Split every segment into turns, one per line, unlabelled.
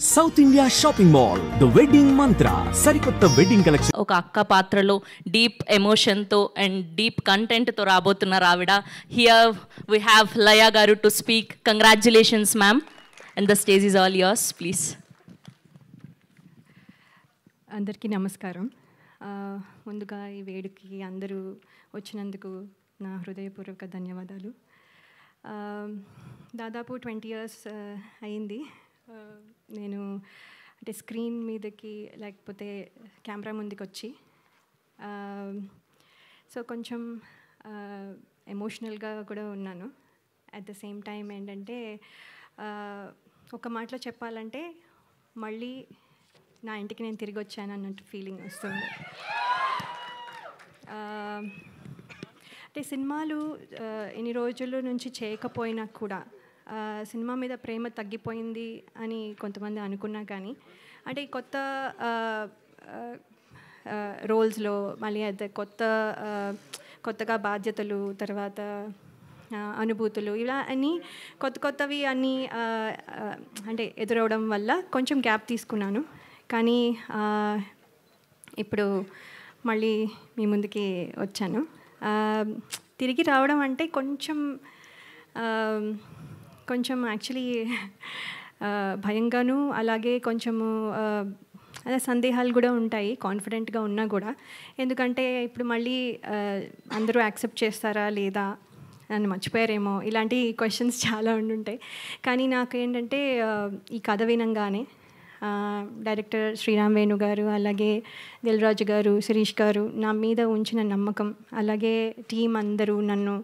South India shopping mall the wedding మంత్ర సరికొత్త wedding collection.
ఒక అక్క పాత్రలో డీప్ ఎమోషన్తో అండ్ డీప్ కంటెంట్తో రాబోతున్నారు ఆవిడ. హియర్ వీ హ్యావ్ లయ గారు to speak. Congratulations ma'am, and the stage is all yours please.
అందరికీ నమస్కారం. ముందుగా ఈ వేడుకకి అందరూ వచ్చినందుకు నా హృదయపూర్వక ధన్యవాదాలు. దాదాపు 20 years అయింది నేను అంటే స్క్రీన్ మీదకి లేకపోతే కెమెరా ముందుకు వచ్చి. సో కొంచెం ఎమోషనల్గా కూడా ఉన్నాను. అట్ ద సేమ్ టైం ఏంటంటే ఒక మాటలో చెప్పాలంటే మళ్ళీ నా ఇంటికి నేను తిరిగి వచ్చాను అన్నట్టు ఫీలింగ్ వస్తుంది. అంటే సినిమాలు ఇన్ని రోజుల నుంచి చేయకపోయినా కూడా సినిమా మీద ప్రేమ తగ్గిపోయింది అని కొంతమంది అనుకున్నా కానీ అంటే కొత్త రోల్స్లో మళ్ళీ అయితే కొత్తగా బాధ్యతలు, తర్వాత అనుభూతులు, ఇలా అన్నీ కొత్తవి అన్నీ అంటే ఎదురవడం వల్ల కొంచెం గ్యాప్ తీసుకున్నాను. కానీ ఇప్పుడు మళ్ళీ మీ ముందుకి వచ్చాను. తిరిగి రావడం అంటే కొంచెం యాక్చువల్లీ భయంగాను, అలాగే కొంచెము అదే సందేహాలు కూడా ఉంటాయి కాన్ఫిడెంట్గా ఉన్నా కూడా. ఎందుకంటే ఇప్పుడు మళ్ళీ అందరూ యాక్సెప్ట్ చేస్తారా లేదా, నన్ను మర్చిపోయారేమో, ఇలాంటి క్వశ్చన్స్ చాలా ఉండుంటాయి. కానీ నాకు ఏంటంటే ఈ కథ వినంగానే డైరెక్టర్ శ్రీరామ్ వేణు గారు, అలాగే దిల్ రాజు గారు, శిరీష్ గారు నా మీద ఉంచిన నమ్మకం, అలాగే టీం అందరూ నన్ను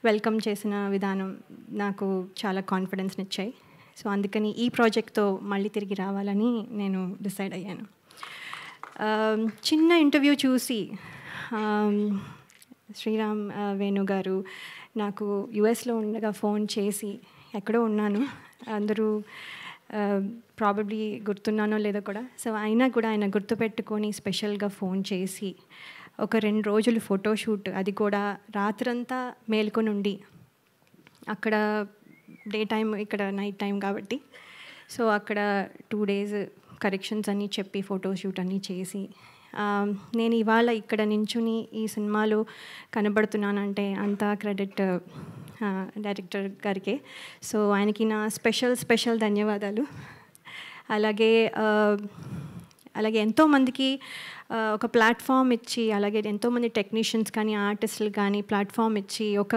వెల్కమ్ చేసిన విధానం నాకు చాలా కాన్ఫిడెన్స్ని ఇచ్చాయి. సో అందుకని ఈ ప్రాజెక్ట్తో మళ్ళీ తిరిగి రావాలని నేను డిసైడ్ అయ్యాను. చిన్న ఇంటర్వ్యూ చూసి శ్రీరామ్ వేణు గారు నాకు యుఎస్లో ఉండగా ఫోన్ చేసి, ఎక్కడో ఉన్నాను, అందరూ ప్రాబబ్లీ గుర్తున్నానో లేదో కూడా, సో అయినా కూడా ఆయన గుర్తుపెట్టుకొని స్పెషల్గా ఫోన్ చేసి ఒక 2 రోజులు ఫోటోషూట్, అది కూడా రాత్రంతా మేల్కొని ఉండి, అక్కడ డే టైం ఇక్కడ నైట్ టైం కాబట్టి, సో అక్కడ 2 days కరెక్షన్స్ అన్నీ చెప్పి ఫోటోషూట్ అన్నీ చేసి నేను ఇవాళ ఇక్కడ నించుని ఈ సినిమాలో కనబడుతున్నానంటే అంతా క్రెడిట్ డైరెక్టర్ గారికే. సో ఆయనకి నా స్పెషల్ ధన్యవాదాలు. అలాగే ఎంతోమందికి ఒక ప్లాట్ఫామ్ ఇచ్చి, అలాగే ఎంతోమంది టెక్నీషియన్స్ కానీ ఆర్టిస్టులు కానీ ప్లాట్ఫామ్ ఇచ్చి ఒక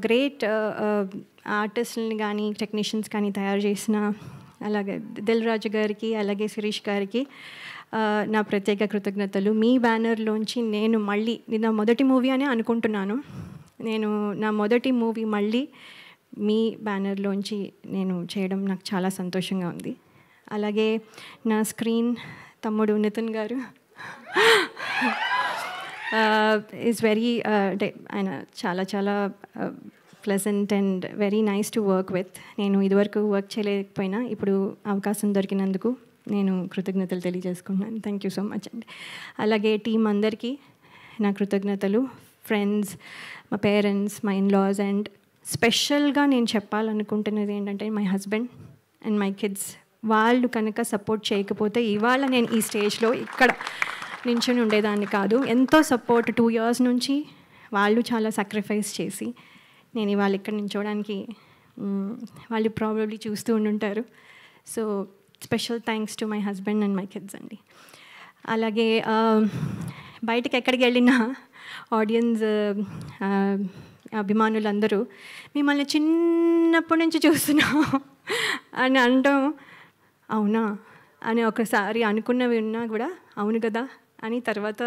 గ్రేట్ ఆర్టిస్టులని కానీ టెక్నీషియన్స్ కానీ తయారు చేసిన అలాగే దిల్ రాజు గారికి, అలాగే శిరీష్ గారికి నా ప్రత్యేక కృతజ్ఞతలు. మీ బ్యానర్లోంచి నేను మళ్ళీ, నా మొదటి మూవీ అని అనుకుంటున్నాను, నా మొదటి మూవీ మళ్ళీ మీ బ్యానర్లోంచి నేను చేయడం నాకు చాలా సంతోషంగా ఉంది. అలాగే నా స్క్రీన్ తమ్ముడు నితిన్ గారు ఈజ్ వెరీ అంటే ఆయన చాలా pleasant and very nice to work with. నేను ఇదివరకు వర్క్ చేయలేకపోయినా ఇప్పుడు అవకాశం దొరికినందుకు నేను కృతజ్ఞతలు తెలియజేసుకుంటున్నాను. థ్యాంక్ యూ సో మచ్ అండి. అలాగే టీం అందరికీ నా కృతజ్ఞతలు, ఫ్రెండ్స్, మా పేరెంట్స్, మై ఇన్లాస్, అండ్ స్పెషల్గా నేను చెప్పాలనుకుంటున్నది ఏంటంటే my husband and my kids. వాళ్ళు కనుక సపోర్ట్ చేయకపోతే ఇవాళ నేను ఈ స్టేజ్లో ఇక్కడ నించుని ఉండేదాన్ని కాదు. ఎంతో సపోర్ట్ 2 years నుంచి వాళ్ళు చాలా సాక్రిఫైస్ చేసి నేను ఇవాళ ఇక్కడ నించోడానికి వాళ్ళు ప్రాబబ్లీ చూస్తూ ఉండుంటారు. So special thanks to my husband and my kids అండి. అలాగే బయటకు ఎక్కడికి వెళ్ళినా ఆడియన్స్ అభిమానులందరూ మిమ్మల్ని చిన్నప్పటి నుంచి చూస్తున్నాం అని అనడం, అవునా అని ఒకసారి అనుకున్నవి ఉన్నా కూడా అవును కదా అని తర్వాత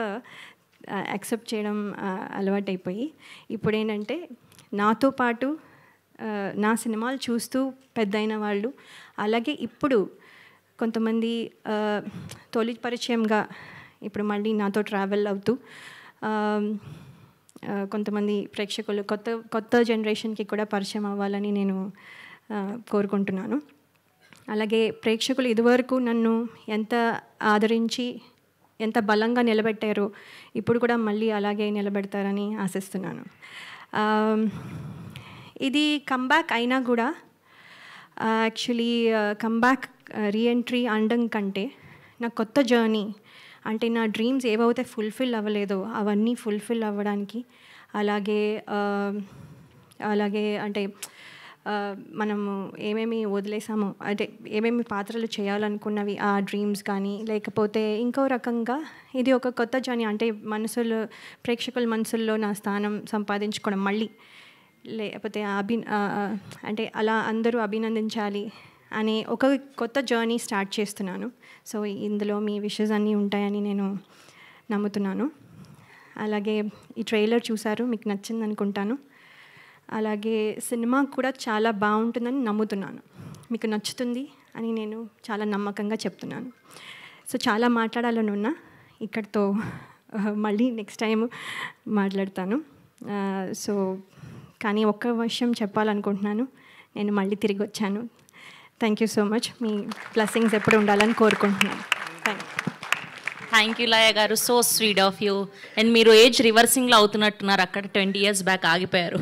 యాక్సెప్ట్ చేయడం అలవాటైపోయి, ఇప్పుడు ఏంటంటే నాతో పాటు నా సినిమాలు చూస్తూ పెద్దయిన వాళ్ళు, అలాగే ఇప్పుడు కొంతమంది తొలి పరిచయంగా ఇప్పుడు మళ్ళీ నాతో ట్రావెల్ అవుతూ కొంతమంది ప్రేక్షకులు కొత్త జనరేషన్కి కూడా పరిచయం అవ్వాలని నేను కోరుకుంటున్నాను. అలాగే ప్రేక్షకులు ఇదివరకు నన్ను ఎంత ఆదరించి ఎంత బలంగా నిలబెట్టారో ఇప్పుడు కూడా మళ్ళీ అలాగే నిలబెడతారని ఆశిస్తున్నాను. ఇది కమ్బ్యాక్ అయినా కూడా యాక్చువల్లీ కమ్బ్యాక్ రీఎంట్రీ అనడం కంటే నా కొత్త జర్నీ, అంటే నా డ్రీమ్స్ ఏవైతే ఫుల్ఫిల్ అవ్వలేదో అవన్నీ ఫుల్ఫిల్ అవ్వడానికి, అలాగే అంటే మనము ఏమేమి వదిలేసామో, అంటే ఏమేమి పాత్రలు చేయాలనుకున్నవి ఆ డ్రీమ్స్ కానీ, లేకపోతే ఇంకో రకంగా ఇది ఒక కొత్త జర్నీ, అంటే ప్రేక్షకుల మనసుల్లో నా స్థానం సంపాదించుకోవడం మళ్ళీ, లేకపోతే అంటే అలా అందరూ అభినందించాలి అనే ఒక కొత్త జర్నీ స్టార్ట్ చేస్తున్నాను. సో ఇందులో మీ విషెస్ అన్నీ ఉంటాయని నేను నమ్ముతున్నాను. అలాగే ఈ ట్రైలర్ చూసారు, మీకు నచ్చింది అనుకుంటాను. అలాగే సినిమా కూడా చాలా బాగుంటుందని నమ్ముతున్నాను, మీకు నచ్చుతుంది అని నేను చాలా నమ్మకంగా చెప్తున్నాను. సో చాలా మాట్లాడాలని ఉన్నా, ఇక్కడితో మళ్ళీ నెక్స్ట్ టైం మాట్లాడతాను. సో కానీ ఒక్క విషయం చెప్పాలనుకుంటున్నాను, నేను మళ్ళీ తిరిగి వచ్చాను. Thank you so much. Me blessings ఎప్పుడు ఉండాలని కోరుకుంటున్నాను.
థ్యాంక్ యూ లయ గారు, so sweet of you. And మీరు ఏజ్ రివర్సింగ్లో అవుతున్నట్టున్నారు, అక్కడ 20 years బ్యాక్ ఆగిపోయారు.